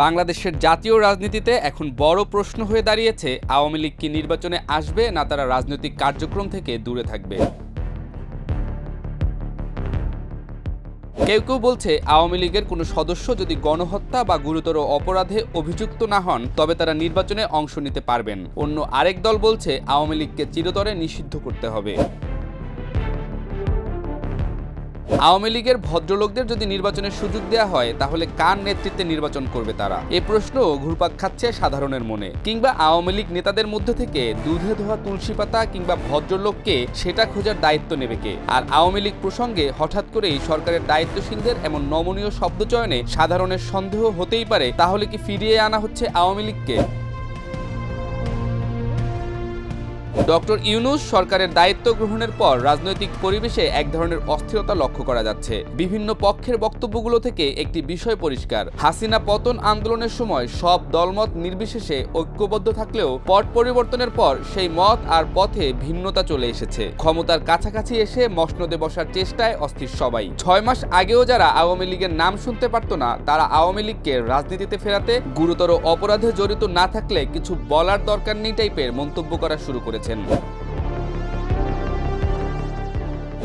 বাংলাদেশের জাতীয় রাজনীতিতে এখন বড় প্রশ্ন হয়ে দাঁড়িয়েছে, আওয়ামী লীগ কি নির্বাচনে আসবে না তারা রাজনৈতিক কার্যক্রম থেকে দূরে থাকবে। কেউ কেউ বলছে, আওয়ামী লীগের কোনো সদস্য যদি গণহত্যা বা গুরুতর অপরাধে অভিযুক্ত না হন তবে তারা নির্বাচনে অংশ নিতে পারবেন। অন্য আরেক দল বলছে, আওয়ামী লীগকে চিরতরে নিষিদ্ধ করতে হবে। আওয়ামী লীগের ভদ্রলোকদের যদি নির্বাচনের সুযোগ দেওয়া হয় তাহলে কার নেতৃত্বে নির্বাচন করবে তারা? এ প্রশ্ন ঘুরপাক খাচ্ছে সাধারণের মনে। কিংবা আওয়ামী লীগ নেতাদের মধ্যে থেকে দুধে ধোয়া তুলসী পাতা কিংবা ভদ্রলোককে সেটা খোঁজার দায়িত্ব নেবে কে? আর আওয়ামী লীগ প্রসঙ্গে হঠাৎ করেই সরকারের দায়িত্বশীলদের এমন নমনীয় শব্দচয়নে সাধারণের সন্দেহ হতেই পারে, তাহলে কি ফিরিয়ে আনা হচ্ছে আওয়ামী লীগকে? ডক্টর ইউনূস সরকারের দায়িত্ব গ্রহণের পর রাজনৈতিক পরিবেশে এক ধরনের অস্থিরতা লক্ষ্য করা যাচ্ছে। বিভিন্ন পক্ষের বক্তব্যগুলো থেকে একটি বিষয় পরিষ্কার, হাসিনা পতন আন্দোলনের সময় সব দলমত নির্বিশেষে ঐক্যবদ্ধ থাকলেও পট পরিবর্তনের পর সেই মত আর পথে ভিন্নতা চলে এসেছে। ক্ষমতার কাছাকাছি এসে মসনদে বসার চেষ্টায় অস্থির সবাই। 6 মাস আগেও যারা আওয়ামী লীগের নাম শুনতে পারত না তারা আওয়ামী লীগকে রাজনীতিতে ফেরাতে গুরুতর অপরাধে জড়িত না থাকলে কিছু বলার দরকার নেই টাইপের মন্তব্য করা শুরু করেছে।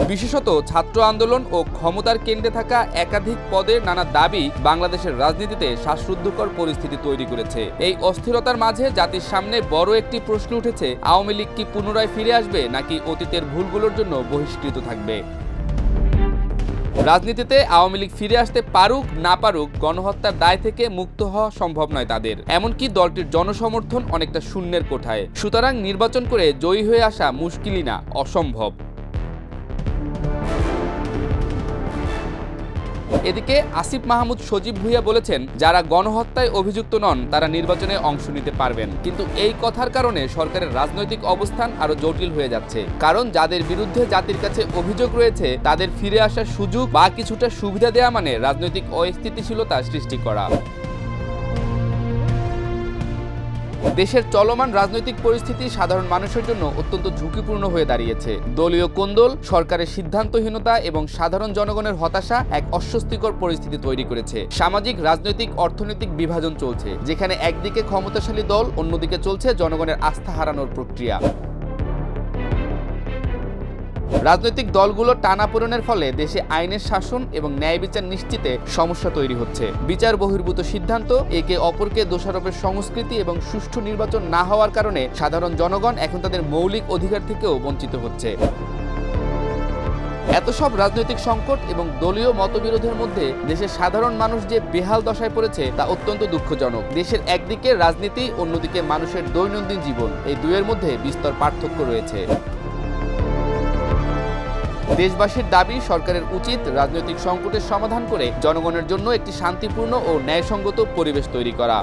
বিশেষত ছাত্র আন্দোলন ও ক্ষমতার কেন্দ্রে থাকা একাধিক পদের নানা দাবি বাংলাদেশের রাজনীতিতে শ্বাসরুদ্ধকর পরিস্থিতি তৈরি করেছে। এই অস্থিরতার মাঝে জাতির সামনে বড় একটি প্রশ্ন উঠেছে, আওয়ামী লীগ কি পুনরায় ফিরে আসবে নাকি অতীতের ভুলগুলোর জন্য বহিষ্কৃত থাকবে? রাজনীতিতে আওয়ামী লীগ ফিরে আসতে পারুক না পারুক, গণহত্যার দায় থেকে মুক্ত হওয়া সম্ভব নয় তাদের। এমনকি দলটির জনসমর্থন অনেকটা শূন্যের কোঠায়। সুতরাং নির্বাচন করে জয়ী হয়ে আসা মুশকিলই না, অসম্ভব। এদিকে আসিফ মাহমুদ সজীব ভুঁইয়া বলেছেন, যারা গণহত্যায় অভিযুক্ত নন তারা নির্বাচনে অংশ নিতে পারবেন। কিন্তু এই কথার কারণে সরকারের রাজনৈতিক অবস্থান আরো জটিল হয়ে যাচ্ছে। কারণ যাদের বিরুদ্ধে জাতির কাছে অভিযোগ রয়েছে তাদের ফিরে আসার সুযোগ বা কিছুটা সুবিধা দেওয়া মানে রাজনৈতিক অস্থিতিশীলতা সৃষ্টি করা। দেশের চলমান রাজনৈতিক পরিস্থিতি সাধারণ মানুষের জন্য অত্যন্ত ঝুঁকিপূর্ণ হয়ে দাঁড়িয়েছে। দলীয় কোন্দল, সরকারের সিদ্ধান্তহীনতা এবং সাধারণ জনগণের হতাশা এক অস্বস্তিকর পরিস্থিতি তৈরি করেছে। সামাজিক, রাজনৈতিক, অর্থনৈতিক বিভাজন চলছে, যেখানে একদিকে ক্ষমতাশালী দল, অন্যদিকে চলছে জনগণের আস্থা হারানোর প্রক্রিয়া। রাজনৈতিক দলগুলো টানাপোড়েনের ফলে দেশে আইনের শাসন এবং ন্যায় বিচার নিশ্চিতে সমস্যা তৈরি হচ্ছে। বিচার বহির্ভূত সিদ্ধান্ত, একে অপরকে দোষারোপের সংস্কৃতি এবং সুষ্ঠু নির্বাচন না হওয়ার কারণে সাধারণ জনগণ এখন তাদের মৌলিক অধিকার থেকেও বঞ্চিত হচ্ছে। এত সব রাজনৈতিক সংকট এবং দলীয় মতবিরোধের মধ্যে দেশের সাধারণ মানুষ যে বেহাল দশায় পড়েছে তা অত্যন্ত দুঃখজনক। দেশের একদিকে রাজনীতি, অন্যদিকে মানুষের দৈনন্দিন জীবন, এই দুয়ের মধ্যে বিস্তর পার্থক্য রয়েছে। দেশবাসীর দাবি, সরকারের উচিত রাজনৈতিক সংকটের সমাধান করে জনগণের জন্য একটি শান্তিপূর্ণ ও ন্যায়সঙ্গত পরিবেশ তৈরি করা।